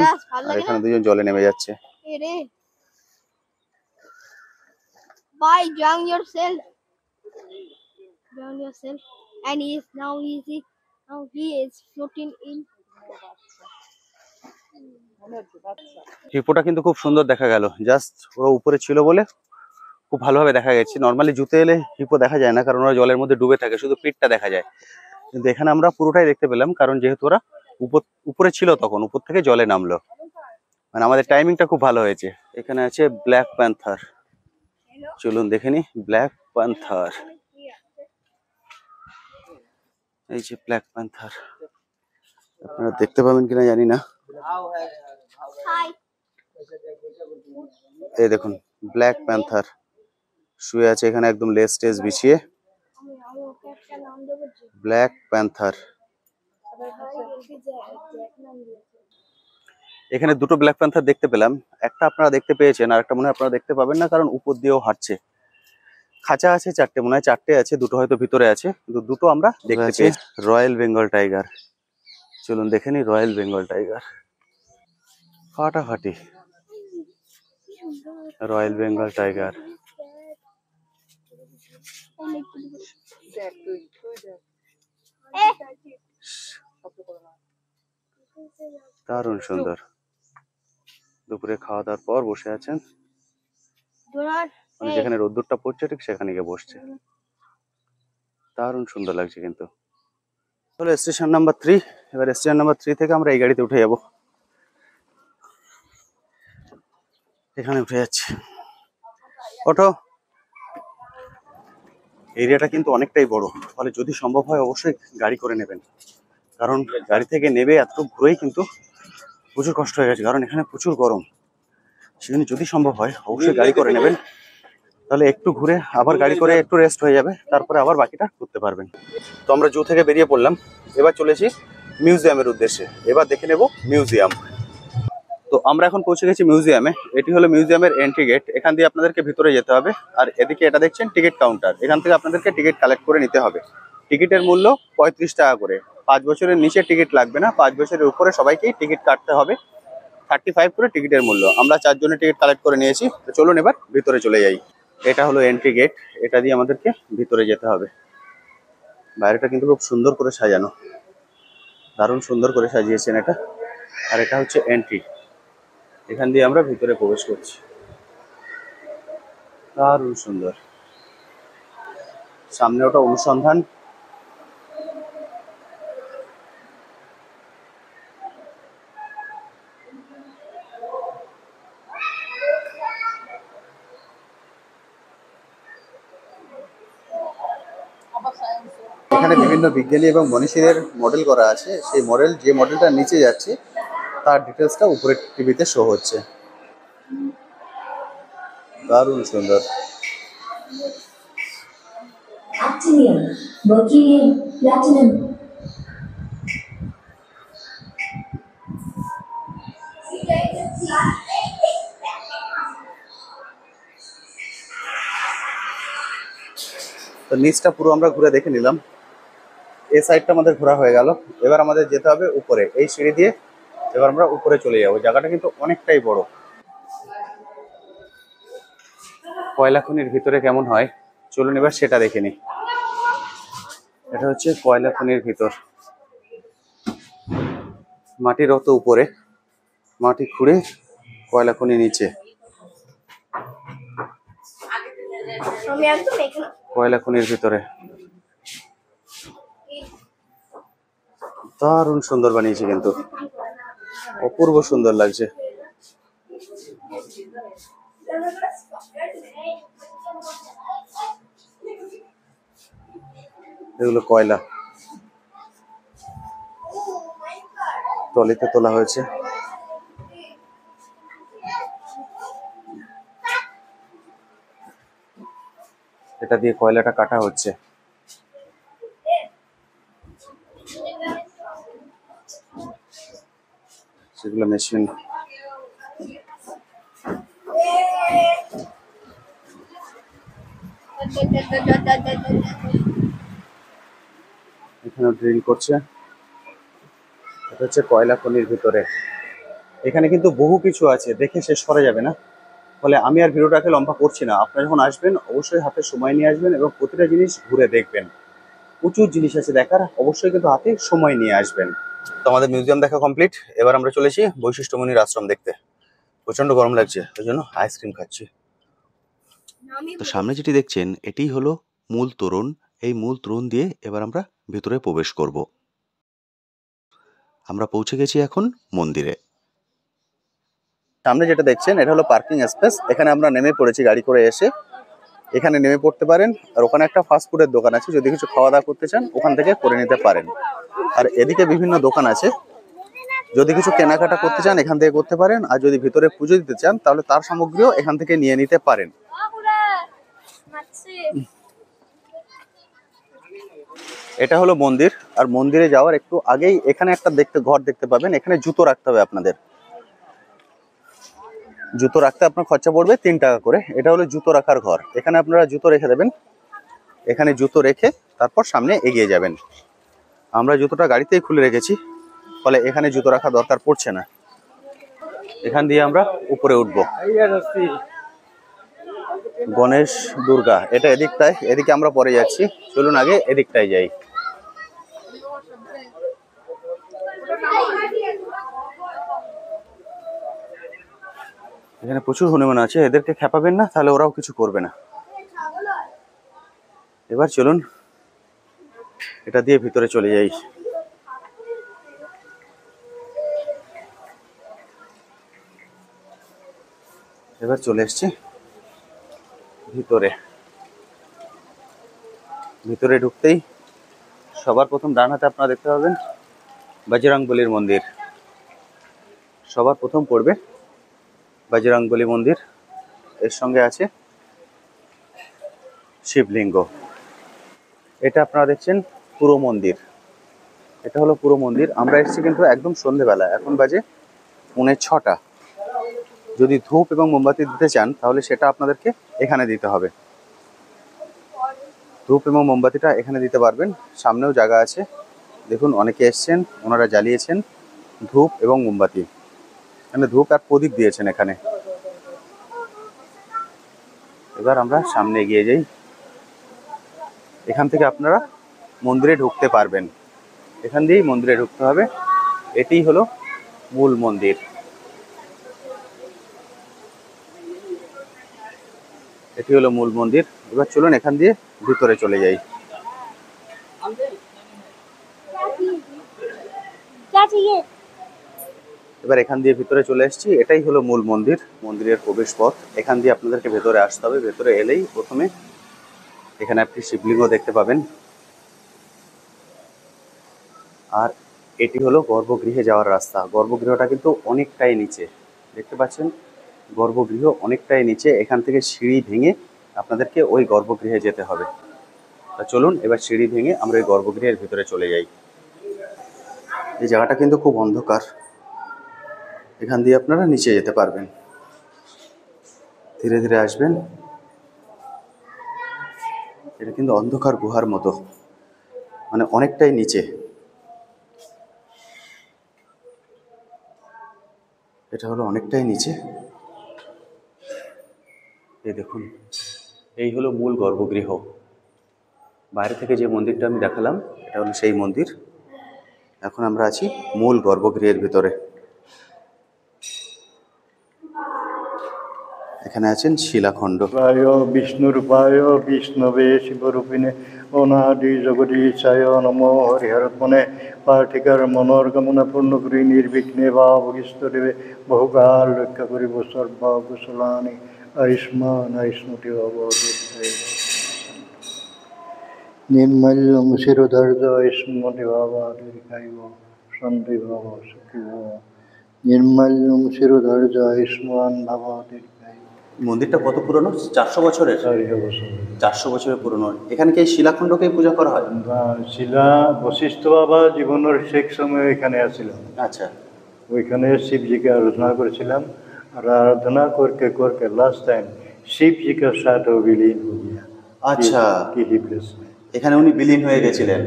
আর এখানে দুজন জলে নেমে যাচ্ছে। এরে Bye, drown yourself. Drown yourself. And he is floating in. হিপোটা কিন্তু খুব সুন্দর দেখা গেল, জাস্ট ওরা উপরে ছিল বলে খুব ভালোভাবে দেখা গেছে। নর্মালি জুতে এলে হিপো দেখা যায় না, কারণ ওরা জলের মধ্যে ডুবে থাকে, শুধু পিঠটা দেখা যায়। কিন্তু এখানে আমরা পুরোটাই দেখতে পেলাম, কারণ যেহেতু ওরা উপরে ছিল তখন উপর থেকে জলে নামলো। মানে আমাদের টাইমিংটা খুব ভালো হয়েছে। এখানে আছে ব্ল্যাক প্যান্থার। চলুন দেখে নি ব্ল্যাক প্যান্থার। এই যে ব্ল্যাক প্যান্থার, আপনারা দেখতে পাবেন কিনা জানি না। Hi. এই দেখুন ব্ল্যাক প্যান্থার শুয়ে আছে এখানে একদম লেজ টেজ বিছিয়ে। Black panther. এখানে দুটো ব্ল্যাক প্যান্থার দেখতে পেলাম, একটা আপনারা দেখতে পেয়েছেন আর একটা মনে হয় আপনারা দেখতে পাবেন না, কারণ উপর দিয়েও হাঁটছে। খাঁচা আছে চারটে, মনে হয় চারটে আছে, দুটো হয়তো ভিতরে আছে, কিন্তু দুটো আমরা দেখতে পেয়েছি। Royal Bengal tiger. চলুন দেখে নি রয়্যাল বেঙ্গল টাইগার। ফাটাফাটি রয়্যাল বেঙ্গল টাইগার। দারুণ সুন্দর। দুপুরে খাওয়া দাওয়ার পর বসে আছেন, মানে যেখানে রোদ্দুরটা পড়ছে ঠিক সেখানে গিয়ে বসছে। দারুণ সুন্দর লাগছে কিন্তু। চলো স্টেশন নাম্বার 3। এবার স্টেশন নাম্বার 3 থেকে আমরা এই গাড়িতে উঠে যাবো। এখানে উঠে যাচ্ছি, ওঠো। এরিয়াটা কিন্তু অনেকটাই বড়, ফলে যদি সম্ভব হয় অবশ্যই গাড়ি করে নেবেন, কারণ গাড়ি থেকে নেবে এত ঘুরেই কিন্তু প্রচুর কষ্ট হয়ে গেছে, কারণ এখানে প্রচুর গরম। সেখানে যদি সম্ভব হয় অবশ্যই গাড়ি করে নেবেন, তাহলে একটু ঘুরে আবার গাড়ি করে একটু রেস্ট হয়ে যাবে, তারপরে আবার বাকিটা করতে পারবেন। তো আমরা জু থেকে বেরিয়ে পড়লাম, এবার চলেছি মিউজিয়ামের উদ্দেশ্যে। এবার দেখে নেব মিউজিয়াম। তো আমরা এখন পৌঁছে গেছি মিউজিয়ামে। এটি হলো মিউজিয়ামের এন্ট্রি গেট। এখান দিয়ে আপনাদেরকে ভিতরে যেতে হবে, আর এদিকে এটা দেখছেন টিকিট কাউন্টার। এখান থেকে আপনাদেরকে টিকিট কালেক্ট করে নিতে হবে। টিকিটের মূল্য 35 টাকা করে। 5 বছরের নিচে টিকিট লাগবে না, 5 বছরের উপরে সবাইকেই টিকিট কাটতে হবে। 35 করে টিকিটের মূল্য। আমরা 4 জনের টিকিট কালেক্ট করে নিয়েছি। তো চলুন এবার ভিতরে চলে যাই। এটা হলো এন্ট্রি গেট, এটা দিয়ে আমাদেরকে ভিতরে যেতে হবে। বাইরেটা কিন্তু খুব সুন্দর করে সাজানো, দারুণ সুন্দর করে সাজিয়েছেন এটা। আর এটা হচ্ছে এন্ট্রি, এখান দিয়ে আমরা ভিতরে প্রবেশ করছি। দারুণ সুন্দর। সামনে ওটা অনুসন্ধান। এখানে বিভিন্ন বিজ্ঞানী এবং মনীষীদের মডেল করা আছে। সেই মডেল, যে মডেলটা নিচে যাচ্ছে তার ডিটেলসটা উপরে টিভিতে শো হচ্ছে। দারুণ সুন্দর। Actinium, Mercurium, Platinum. তো নিচটা পুরো আমরা ঘুরে দেখে নিলাম। এই সাইডটা আমাদের ঘোরা হয়ে গেল। এবার আমাদের যেতে হবে উপরে, এই সিঁড়ি দিয়ে এবার আমরা উপরে চলে যাবো। জায়গাটা কিন্তু অনেকটাই বড়। কয়লা খনির ভিতরে কেমন হয় চলুন এবার সেটা দেখে নিই। এটা হচ্ছে কয়লা খনির ভিতর। মাটির অত উপরে, মাটি খুঁড়ে কয়লা খনি নিচে। কয়লা খনির ভিতরে দারুণ সুন্দর বানিয়েছে, কিন্তু অপূর্ব সুন্দর লাগছে। এগুলো কয়লা ট্রলিতে তোলা হয়েছে। এটা দিয়ে কয়লাটা কাটা হচ্ছে। সেগুলো মেশিন। এখানে ড্রিল করছে। এটা হচ্ছে কয়লা খনির ভিতরে। এখানে কিন্তু বহু কিছু আছে, দেখে শেষ করা যাবে না, ফলে আমি আর ভিডিওটাকে লম্বা করছি না। আপনারা যখন আসবেন অবশ্যই হাতে সময় নিয়ে আসবেন এবং প্রতিটা জিনিস ঘুরে দেখবেন। প্রচুর জিনিস আছে দেখার, অবশ্যই কিন্তু হাতে সময় নিয়ে আসবেন। তো আমাদের মিউজিয়াম দেখা কমপ্লিট। এবার আমরা চলেছি বৈশিষ্ট্যমণির আশ্রম দেখতে। প্রচন্ড গরম লাগছে, ওই জন্য আইসক্রিম খাচ্ছি। তো সামনে যেটি দেখছেন এটিই হলো মূল তোরণ। এই মূল তোরণ দিয়ে এবার আমরা ভেতরে প্রবেশ করব। আমরা পৌঁছে গেছি এখন মন্দিরে। সামনে যেটা দেখছেন এটা হলো পার্কিং স্পেস। এখানে আমরা নেমে পড়েছি গাড়ি করে এসে, এখানে নেমে পড়তে পারেন। আর ওখানে একটা ফাস্টফুডের দোকান আছে, যদি কিছু খাওয়া দাওয়া করতে চান ওখান থেকে করে নিতে পারেন। আর এদিকে বিভিন্ন দোকান আছে, যদি কিছু কেনাকাটা করতে চান এখান থেকে করতে পারেন। আর যদি ভিতরে পুজো দিতে চান তাহলে তার সামগ্রীও এখান থেকে নিয়ে নিতে পারেন। এটা হলো মন্দির। আর মন্দিরে যাওয়ার একটু আগেই এখানে একটা ঘর দেখতে পাবেন। এখানে জুতো রাখতে হবে আপনাদের। জুতো রাখতে আপনার খরচা পড়বে 3 টাকা করে। এটা হলো জুতো রাখার ঘর। এখানে আপনারা জুতো রেখে দেবেন। এখানে জুতো রেখে তারপর সামনে এগিয়ে যাবেন। আমরা জুতোটা গাড়িতেই খুলে রেখেছি, ফলে এখানে জুতো রাখা দরকার পড়ছে না। এখান দিয়ে আমরা উপরে উঠবো। গণেশ দুর্গা এটা এদিকটায়, এদিকে আমরা পরে যাচ্ছি। চলুন আগে এদিকটায় যাই। এখানে প্রচুর হনুমান আছে, এদেরকে খেপাবেন না, তাহলে ওরাও কিছু করবে না। এবার চলুন এটা দিয়ে ভিতরে চলে যাই। এবার চলে এসছি ভিতরে। ভিতরে ঢুকতেই সবার প্রথম ডান হাতে আপনারা দেখতে পাবেন বজরংবলীর মন্দির। সবার প্রথম পড়বে বজরংবলী মন্দির। এর সঙ্গে আছে শিবলিঙ্গ। এটা আপনারা দেখছেন পুরো মন্দির। এটা হলো পুরো মন্দির। আমরা এসেছি কিন্তু একদম সন্ধেবেলা, এখন বাজে 6:45। যদি ধূপ এবং মোমবাতি দিতে চান তাহলে সেটা আপনাদেরকে এখানে দিতে হবে। ধূপ এবং মোমবাতিটা এখানে দিতে পারবেন। সামনেও জায়গা আছে, দেখুন অনেকে এসছেন, ওনারা জ্বালিয়েছেন ধূপ এবং মোমবাতি। এখানে ধূপ আর প্রদীপ দিয়েছেন এখানে। এবার আমরা সামনে এগিয়ে যাই। এখান থেকে আপনারা মন্দিরে ঢুকতে পারবেন। এখান দিয়েই মন্দিরে ঢুকতে হবে। এটিই হলো মূল মন্দির। এটি হলো মূল মন্দির। এবার চলুন এখান দিয়ে ভিতরে চলে যাই। এবার এখান দিয়ে ভিতরে চলে এসেছি। এটাই হলো মূল মন্দির, মন্দিরের প্রবেশ পথ। এখান দিয়ে আপনাদেরকে ভেতরে আসতে হবে। ভেতরে এলেই প্রথমে এখানে আপনি শিবলিঙ্গ দেখতে পাবেন। আর এটি হলো গর্ভগৃহে যাওয়ার রাস্তা। গর্ভগৃহটা কিন্তু অনেকটাই নিচে, দেখতে পাচ্ছেন গর্ভগৃহ অনেকটাই নিচে। এখান থেকে সিঁড়ি ভেঙে আপনাদেরকে ওই গর্ভগৃহে যেতে হবে। তা চলুন এবার সিঁড়ি ভেঙে আমরা ওই গর্ভগৃহের ভিতরে চলে যাই। এই জায়গাটা কিন্তু খুব অন্ধকার। এখান দিয়ে আপনারা নিচে যেতে পারবেন। ধীরে ধীরে আসবেন। এটা কিন্তু অন্ধকার গুহার মতো, মানে অনেকটাই নিচে। এটা হলো অনেকটাই নিচে। এই দেখুন, এই হলো মূল গর্ভগৃহ। বাইরে থেকে যে মন্দিরটা আমি দেখালাম এটা হলো সেই মন্দির। এখন আমরা আছি মূল গর্ভগৃহের ভিতরে। এখানে আছেন শিলাখণ্ড। প্রায় বিষ্ণুরূপায় বিষ্ণবে শিবরূপিণে অনাদি জগদীশায় নমো হরিহরপনে পাঠিকার মনোর কামনা পূর্ণ করি নির্বিঘ্নে বা ভগিষ্ঠদেবে বহুকাল রক্ষা করিব সর্বকুশলানি আয়ুষ্মান আয়ুষ্মতি নির্মল্যম শিরোধৈর্য আয়ুষ্মতি বাবা দীর্ঘায়ু সন্ধি ভাব সুখী ভাব নির্মল্যম শিরোধৈর্য আয়ুষ্মান বাবা দীর্ঘায়ু। মন্দিরটা কত পুরনো? 400 বছরের। 400 বছরের পুরনো। এখানে কি এই শিলাখণ্ডকেই পূজা করা হয়? শিলা বশিষ্ঠ বাবা জীবনের শেষ সময় এখানে আসছিলাম। আচ্ছা, ওইখানে শিবজিকে আরাধনা করেছিলাম। और आराधना करके करके लास्ट टाइम शिव जी के साथ वो विलीन हो गया। अच्छा, की ही प्लेस में এখানে উনি বিলীন হয়ে গেছিলেন।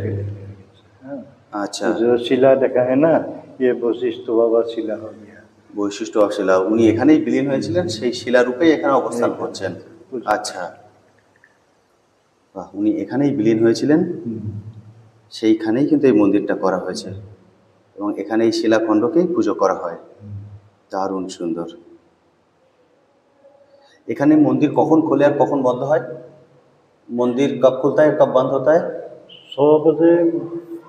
हाँ। আচ্ছা, जो शिला देखा है ना, ये वशिष्ठ बाबा शिला हो गया। বৈশিষ্ট্য শিলা, উনি এখানেই বিলীন হয়েছিলেন, সেই শিলারূপেই এখানে অবস্থান করছেন। আচ্ছা, বাহ, উনি এখানেই বিলীন হয়েছিলেন, সেইখানেই কিন্তু এই মন্দিরটা করা হয়েছে এবং এখানে এই শিলাখণ্ডকেই পুজো করা হয়। দারুণ সুন্দর। এখানে মন্দির কখন খোলে আর কখন বন্ধ হয়? मंदिर कब खुलता है कब बंद होता है? 100 बजे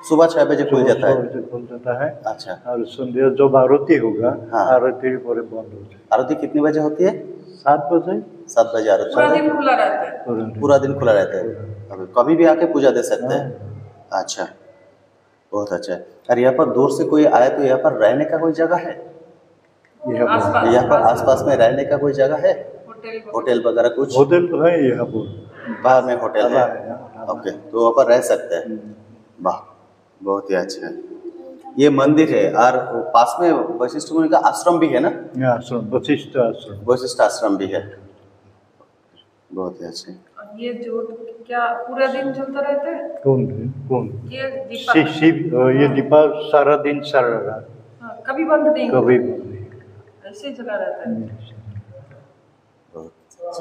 सुबह 6 बजे खुल जाता है। से खुल जाता है। अच्छा, और संध्या जब आरती होगा, हाँ। आरती पर बंद हो जाए। आरती कितने बजे होती है? 7 बजे 7 बजे आरती पूरा होती है। दिन खुला रहता है। पूरा दिन खुला रहता है, कभी भी आके पूजा दे सकते हैं। अच्छा, बहुत अच्छा है। और यहाँ पर दूर से कोई आए तो यहाँ पर रहने का कोई जगह है? यहाँ पर यहाँ पर आसपास में रहने का कोई जगह है? होटल वगैरह कुछ? होटल तो है यहाँ पर, बाहर में होटल है। ढाबा है। ओके, तो वहाँ पर रह सकते हैं। वाह, बहुत ही अच्छा है। ये मंदिर है और पास में वशिष्ठ मुनि का आश्रम भी है ना? यहाँ आश्रम, वशिष्ठ आश्रम। वशिष्ठ आश्रम भी है। बहुत ही अच्छे। और ये जोत क्या पूरा दिन चलता रहता है? कौन? ये दीपक शिव, ये दीपा सारा दिन सारा रात, हाँ, कभी बंद नहीं होता। कभी नहीं। ऐसे ही चला रहता है।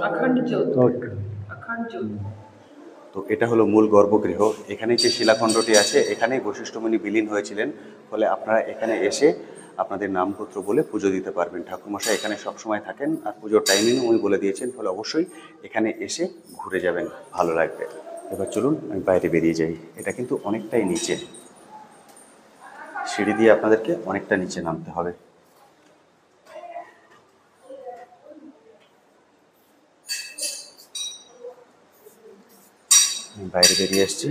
अखंड ज्योत, अखंड ज्योत। তো এটা হলো মূল গর্ভগৃহ। এখানে যে শিলাখণ্ডটি আছে এখানেই বশিষ্ঠ মুনি বিলীন হয়েছিলেন। ফলে আপনারা এখানে এসে আপনাদের নামপত্র বলে পুজো দিতে পারবেন। ঠাকুরমশাই এখানে সবসময় থাকেন আর পুজোর টাইমিং উনি বলে দিয়েছেন। ফলে অবশ্যই এখানে এসে ঘুরে যাবেন, ভালো লাগবে। এবার চলুন আমি বাইরে বেরিয়ে যাই। এটা কিন্তু অনেকটাই নিচে, সিঁড়ি দিয়ে আপনাদেরকে অনেকটা নিচে নামতে হবে। বাইরে বেরিয়ে এসেছি।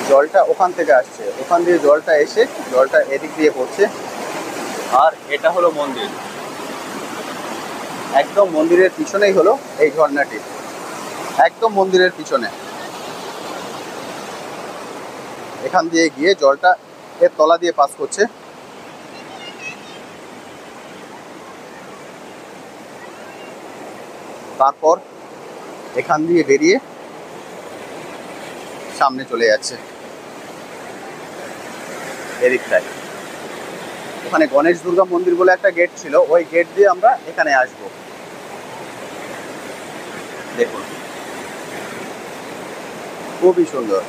জলটা ওখান থেকে আসছে, ওখান দিয়ে জলটা এসে জলটা এদিক দিয়ে পড়ছে। আর এটা হলো মন্দির, একদম মন্দিরের পিছনেই হলো এই ঝর্ণাটি, একদম মন্দিরের পিছনে। এখান দিয়ে গিয়ে জলটা এর তলা দিয়ে পাস করছে। তারপর এখান দিয়ে বেরিয়ে সামনে চলে যাচ্ছে এদিকটায়। ওখানে গণেশ দুর্গা মন্দির বলে একটা গেট ছিল, ওই গেট দিয়ে আমরা এখানে আসব। দেখুন, খুবই সুন্দর।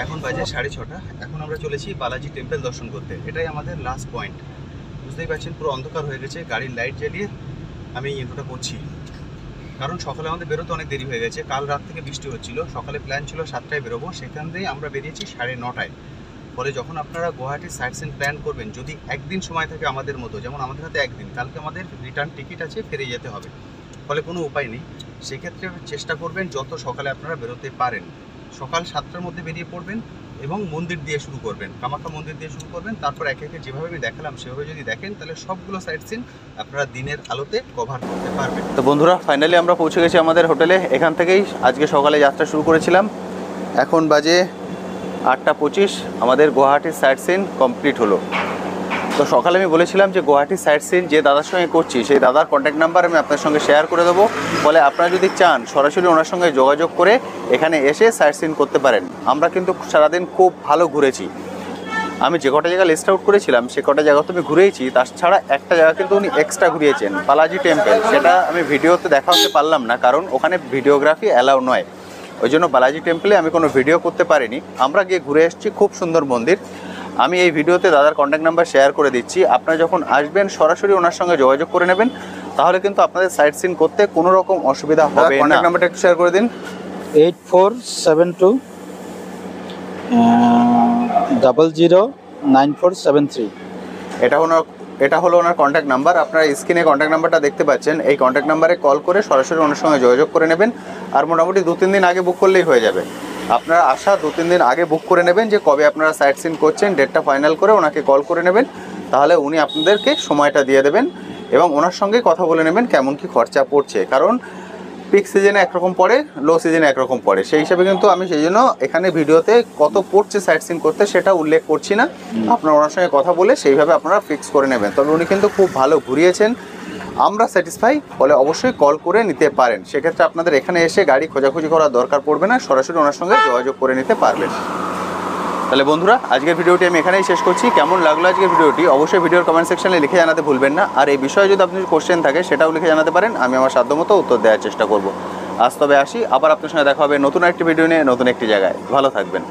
এখন বাজে 6:30। এখন আমরা চলেছি বালাজি টেম্পল দর্শন করতে। এটাই আমাদের লাস্ট পয়েন্ট। বুঝতেই পারছেন পুরো অন্ধকার হয়ে গেছে। গাড়ির লাইট জ্বালিয়ে আমি ইন্ট্রোটা করছি, কারণ সকালে আমাদের বেরোতে অনেক দেরি হয়ে গেছে। কাল রাত থেকে বৃষ্টি হচ্ছিল। সকালে প্ল্যান ছিল 7টায় বেরোবো, সেখান থেকে আমরা বেরিয়েছি 9:30। ফলে যখন আপনারা গুয়াহাটির সাইট সিন প্ল্যান করবেন, যদি একদিন সময় থাকে আমাদের মতো, যেমন আমাদের হাতে একদিন, কালকে আমাদের রিটার্ন টিকিট আছে, ফিরে যেতে হবে, ফলে কোনো উপায় নেই। সেক্ষেত্রে চেষ্টা করবেন যত সকালে আপনারা বেরোতে পারেন। সকাল 7টার মধ্যে বেরিয়ে পড়বেন এবং মন্দির দিয়ে শুরু করবেন, কামাখ্যা মন্দির দিয়ে শুরু করবেন। তারপর একে একে যেভাবে আমি দেখালাম সেভাবে যদি দেখেন, তাহলে সবগুলো সাইট সিন আপনারা দিনের আলোতে কভার করতে পারবেন। তো বন্ধুরা, ফাইনালি আমরা পৌঁছে গেছি আমাদের হোটেলে। এখান থেকেই আজকে সকালে যাত্রা শুরু করেছিলাম। এখন বাজে 8:25। আমাদের গুয়াহাটির সাইট সিন কমপ্লিট হলো। তো সকালে আমি বলেছিলাম যে গুয়াহাটির সাইট সিন যে দাদার সঙ্গে করছি, সেই দাদার কন্ট্যাক্ট নাম্বার আমি আপনার সঙ্গে শেয়ার করে দেবো। ফলে আপনারা যদি চান সরাসরি ওনার সঙ্গে যোগাযোগ করে এখানে এসে সাইট সিন করতে পারেন। আমরা কিন্তু সারাদিন খুব ভালো ঘুরেছি। আমি যে কটা জায়গা লিস্ট আউট করেছিলাম সে কটা জায়গা তো আমি ঘুরেইছি, তাছাড়া একটা জায়গা কিন্তু উনি এক্সট্রা ঘুরিয়েছেন, বালাজি টেম্পল। সেটা আমি ভিডিওতে দেখাতে পারলাম না, কারণ ওখানে ভিডিওগ্রাফি অ্যালাউ নয়। ওই জন্য বালাজি টেম্পলে আমি কোনো ভিডিও করতে পারিনি। আমরা গিয়ে ঘুরে এসেছি, খুব সুন্দর মন্দির। আমি এই ভিডিওতে দাদার কন্ট্যাক্ট নাম্বার শেয়ার করে দিচ্ছি। আপনারা যখন আসবেন সরাসরি ওনার সঙ্গে যোগাযোগ করে নেবেন, তাহলে কিন্তু আপনাদের সাইট সিন করতে কোনো রকম অসুবিধা হবে না। কন্ট্যাক্ট নাম্বারটা একটু শেয়ার করে দিন। 8472 009473। এটা ওনার এটা হলো ওনার কন্ট্যাক্ট নাম্বার, আপনারা স্ক্রিনে কন্ট্যাক্ট নাম্বারটা দেখতে পাচ্ছেন। এই কন্ট্যাক্ট নাম্বারে কল করে সরাসরি ওনার সঙ্গে যোগাযোগ করে নেবেন। আর মোটামুটি 2-3 দিন আগে বুক করলেই হয়ে যাবে। আপনারা আসা 2-3 দিন আগে বুক করে নেবেন যে কবে আপনারা সাইট সিন করছেন, ডেটটা ফাইনাল করে ওনাকে কল করে নেবেন। তাহলে উনি আপনাদেরকে সময়টা দিয়ে দেবেন এবং ওনার সঙ্গে কথা বলে নেবেন কেমন কি খরচা পড়ছে। কারণ পিক সিজনে একরকম পড়ে, লো সিজনে একরকম পড়ে, সেই হিসাবে কিন্তু আমি সেই জন্য এখানে ভিডিওতে কত পড়ছে সাইট সিন করতে সেটা উল্লেখ করছি না। আপনারা ওনার সঙ্গে কথা বলে সেইভাবে আপনারা ফিক্স করে নেবেন। তবে উনি কিন্তু খুব ভালো ঘুরিয়েছেন, আমরা স্যাটিসফাই, ফলে অবশ্যই কল করে নিতে পারেন। সেক্ষেত্রে আপনাদের এখানে এসে গাড়ি খোঁজাখুঁজি করার দরকার পড়বে না, সরাসরি ওনার সঙ্গে যোগাযোগ করে নিতে পারবেন। তাহলে বন্ধুরা, আজকের ভিডিওটি আমি এখানেই শেষ করছি। কেমন লাগলো আজকের ভিডিওটি অবশ্যই ভিডিওর কমেন্ট সেকশনে লিখে জানাতে ভুলবেন না। আর এই বিষয়ে যদি আপনার কোশ্চেন থাকে সেটাও লিখে জানাতে পারেন, আমি আমার সাধ্যমতো উত্তর দেওয়ার চেষ্টা করব। আজ তবে আসি, আবার আপনার সঙ্গে দেখা হবে নতুন একটি ভিডিও নিয়ে, নতুন একটি জায়গায়। ভালো থাকবেন।